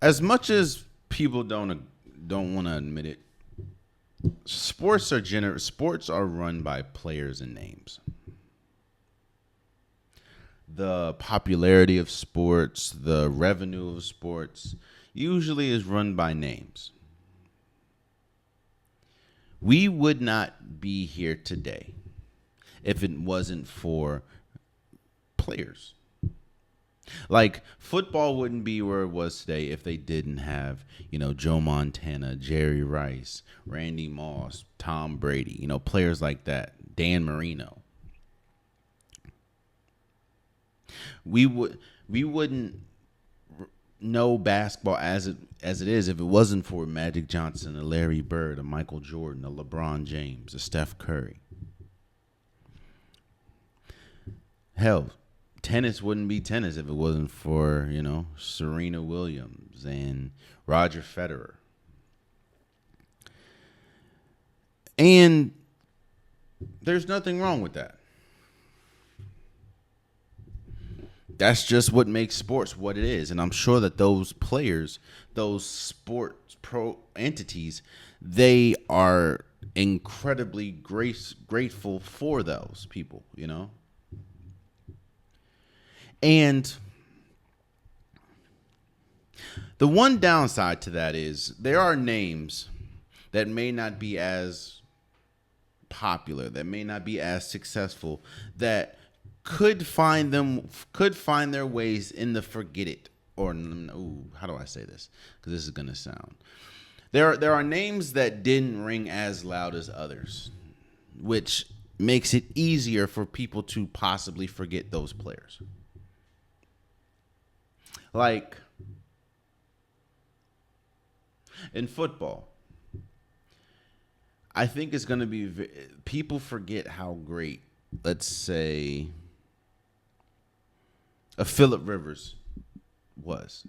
As much as people don't want to admit it, sports are run by players and names. The popularity of sports, the revenue of sports, usually is run by names. We would not be here today if it wasn't for players. Like football wouldn't be where it was today if they didn't have, Joe Montana, Jerry Rice, Randy Moss, Tom Brady, players like that, Dan Marino. We wouldn't know basketball as it is if it wasn't for Magic Johnson, a Larry Bird, a Michael Jordan, a LeBron James, a Steph Curry. Hell, tennis wouldn't be tennis if it wasn't for, Serena Williams and Roger Federer. And there's nothing wrong with that. That's just what makes sports what it is. And I'm sure that those players, those sports pro entities, they are incredibly grateful for those people. And the one downside to that is there are names that may not be as popular, that may not be as successful, that could find their ways in the forget it, or how do I say this? Because this is gonna sound there are names that didn't ring as loud as others, which makes it easier for people to possibly forget those players. Like in football, I think it's going to be people forget how great, let's say, a Phillip Rivers was.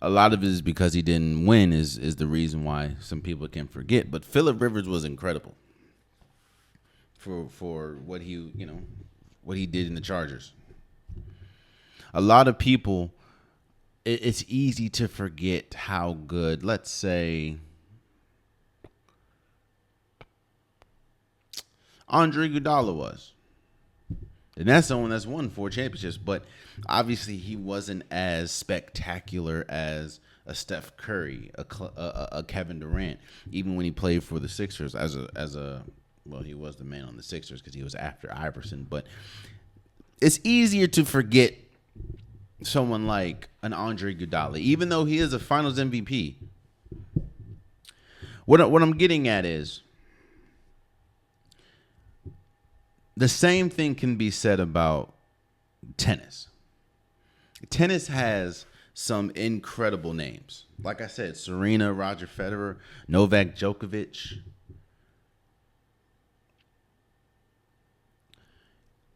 A lot of it is because he didn't win is the reason why some people can forget. But Phillip Rivers was incredible for what he did in the Chargers. A lot of people, it's easy to forget how good, let's say, Andre Iguodala was. And that's someone that's won 4 championships, but obviously he wasn't as spectacular as a Steph Curry, a Kevin Durant, even when he played for the Sixers well, he was the man on the Sixers because he was after Iverson. But it's easier to forget someone like an Andre Iguodala, even though he is a Finals MVP. What I'm getting at is the same thing can be said about tennis. Tennis has some incredible names. Like I said, Serena, Roger Federer, Novak Djokovic.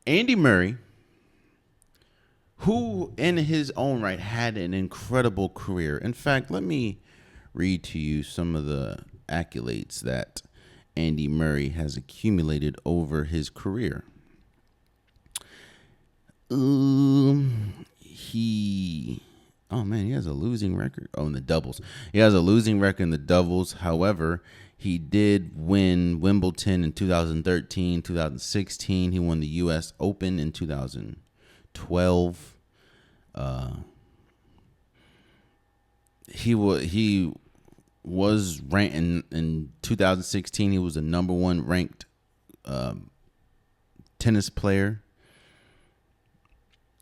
Andy Murray, who in his own right had an incredible career. In fact, let me read to you some of the accolades that Andy Murray has accumulated over his career. He has a losing record. Oh, in the doubles. He has a losing record in the doubles. However, he did win Wimbledon in 2013, 2016. He won the U.S. Open in 2012. He was ranked in 2016. He was the number 1 ranked tennis player.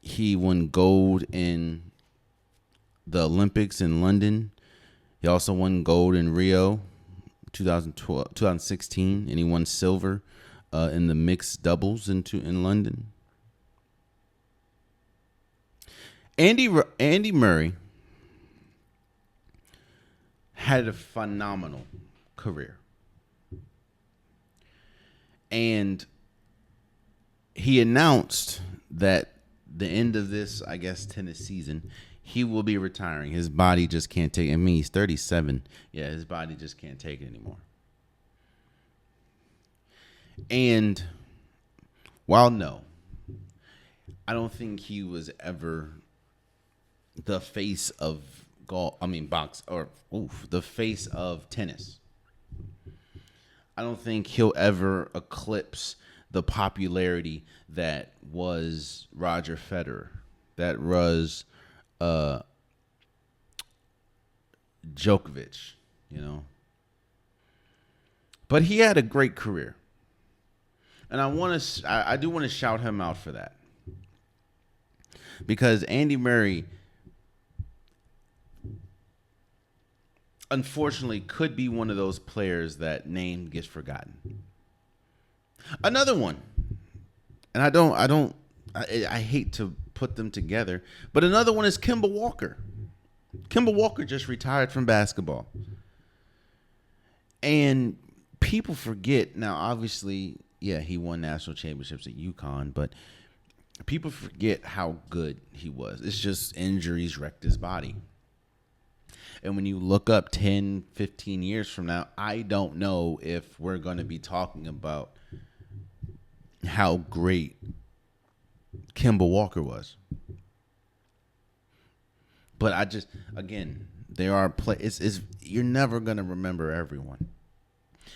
He won gold in the Olympics in London. He also won gold in Rio 2016, and he won silver in the mixed doubles in London. Andy Murray had a phenomenal career. And he announced that the end of this, I guess, tennis season, he will be retiring. His body just can't take it. I mean, he's 37. Yeah, his body just can't take it anymore. And while no, I don't think he was ever the face of golf. I mean, box or the face of tennis. I don't think he'll ever eclipse the popularity that was Roger Federer, that was uh, Djokovic, you know. But he had a great career, and I do want to shout him out for that because Andy Murray, unfortunately, could be one of those players that name gets forgotten. Another one, and I hate to put them together, but another one is Kemba Walker. Kemba Walker just retired from basketball. And people forget now, obviously, yeah, he won national championships at UConn, but people forget how good he was. It's just injuries wrecked his body. And when you look up 10, 15 years from now, I don't know if we're going to be talking about how great Kemba Walker was. But I just, again, there are you're never going to remember everyone.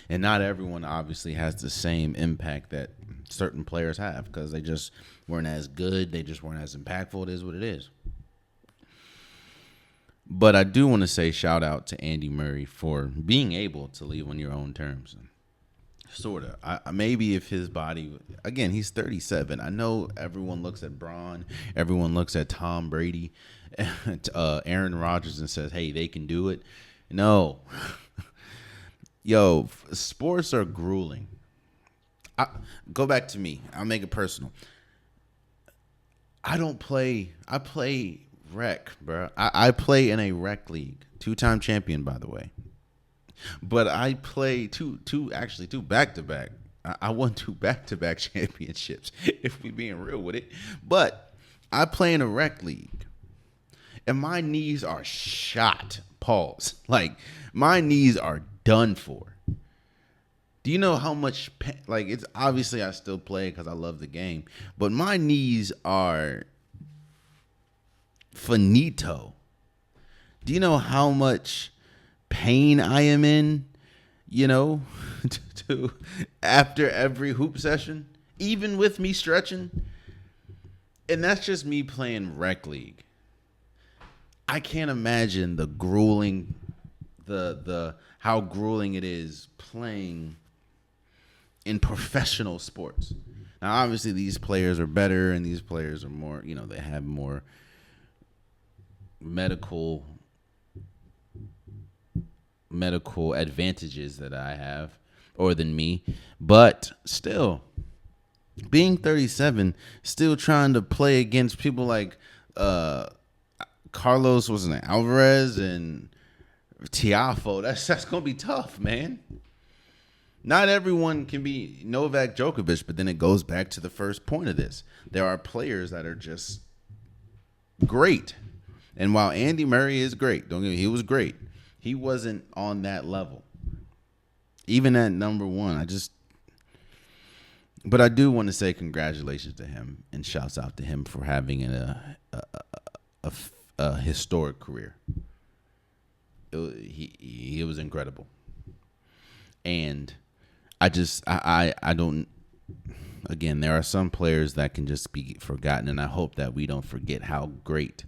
And not everyone obviously has the same impact that certain players have because they just weren't as good. They just weren't as impactful. It is what it is. But I do want to say shout out to Andy Murray for being able to leave on your own terms. Sort of. Maybe if his body, again, he's 37. I know everyone looks at Braun, everyone looks at Tom Brady, Aaron Rodgers, and says, hey, they can do it. No. Yo, sports are grueling. Go back to me. I'll make it personal. I play rec, bro. I play in a rec league. 2-time champion, by the way. But I play two back-to-back. I won 2 back-to-back championships, if we being real with it. But I play in a rec league. And my knees are shot. Pause. Like, my knees are done for. Do you know how much pain? Like, it's obviously I still play because I love the game. But my knees are finito. Do you know how much pain I am in, to after every hoop session, even with me stretching? And that's just me playing rec league. I can't imagine the grueling, the how grueling it is playing in professional sports. Now, obviously, these players are better, and these players are more, they have more medical advantages that I have or than me. But still, being 37, still trying to play against people like Carlos, wasn't it, Alvarez and Tiafoe, that's gonna be tough, man. Not everyone can be Novak Djokovic, but then it goes back to the first point of this. There are players that are just great. And while Andy Murray is great, he was great. He wasn't on that level. Even at number 1, but I do want to say congratulations to him and shouts out to him for having a historic career. He was incredible. And I don't, again, there are some players that can just be forgotten, and I hope that we don't forget how great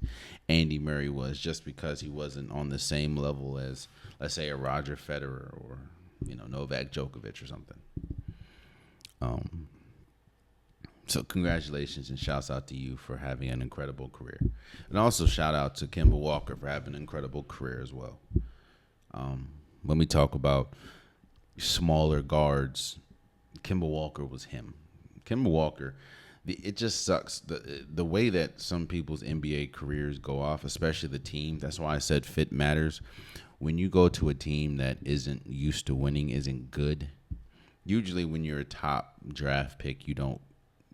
Andy Murray was just because he wasn't on the same level as, let's say, a Roger Federer or, Novak Djokovic or something. So congratulations and shouts out to you for having an incredible career. And also shout out to Kemba Walker for having an incredible career as well. When we talk about smaller guards, Kemba Walker was him. Kemba Walker, it just sucks. The way that some people's NBA careers go off, especially the team, that's why I said fit matters. When you go to a team that isn't used to winning, isn't good, usually when you're a top draft pick, you don't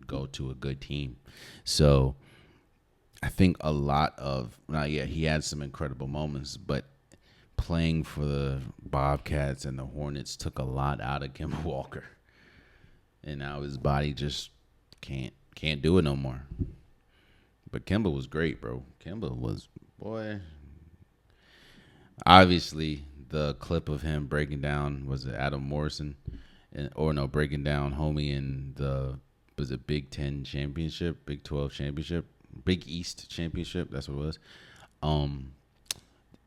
go to a good team. So I think a lot of, he had some incredible moments, but playing for the Bobcats and the Hornets took a lot out of Kemba Walker. And now his body just can't do it no more. But Kemba was great, bro. Kemba was Boy, obviously the clip of him breaking down, was it Adam Morrison, breaking down homie in the, was it Big 10 championship, Big 12 championship, Big East championship? That's what it was. Um,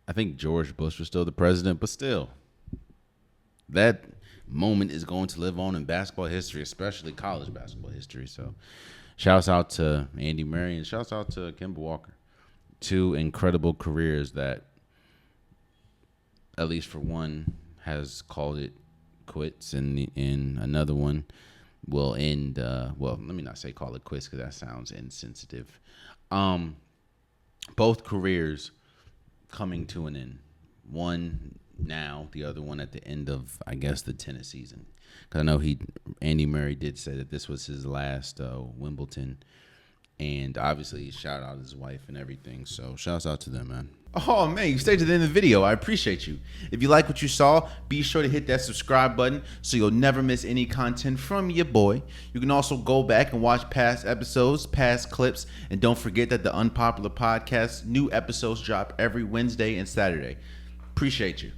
I think George Bush was still the president, but still, that moment is going to live on in basketball history, especially college basketball history. So, shouts out to Andy Murray and shouts out to Kemba Walker. Two incredible careers that, at least for one, has called it quits, and in another one will end. Well, let me not say call it quits because that sounds insensitive. Both careers coming to an end. One now, the other one at the end of, I guess, the tennis season. Because I know Andy Murray did say that this was his last Wimbledon. And obviously, shout out his wife and everything. So, shouts out to them, man. Oh, man, you stayed to the end of the video. I appreciate you. If you like what you saw, be sure to hit that subscribe button so you'll never miss any content from your boy. You can also go back and watch past episodes, past clips, and don't forget that the Unpopular Podcast, new episodes drop every Wednesday and Saturday. Appreciate you.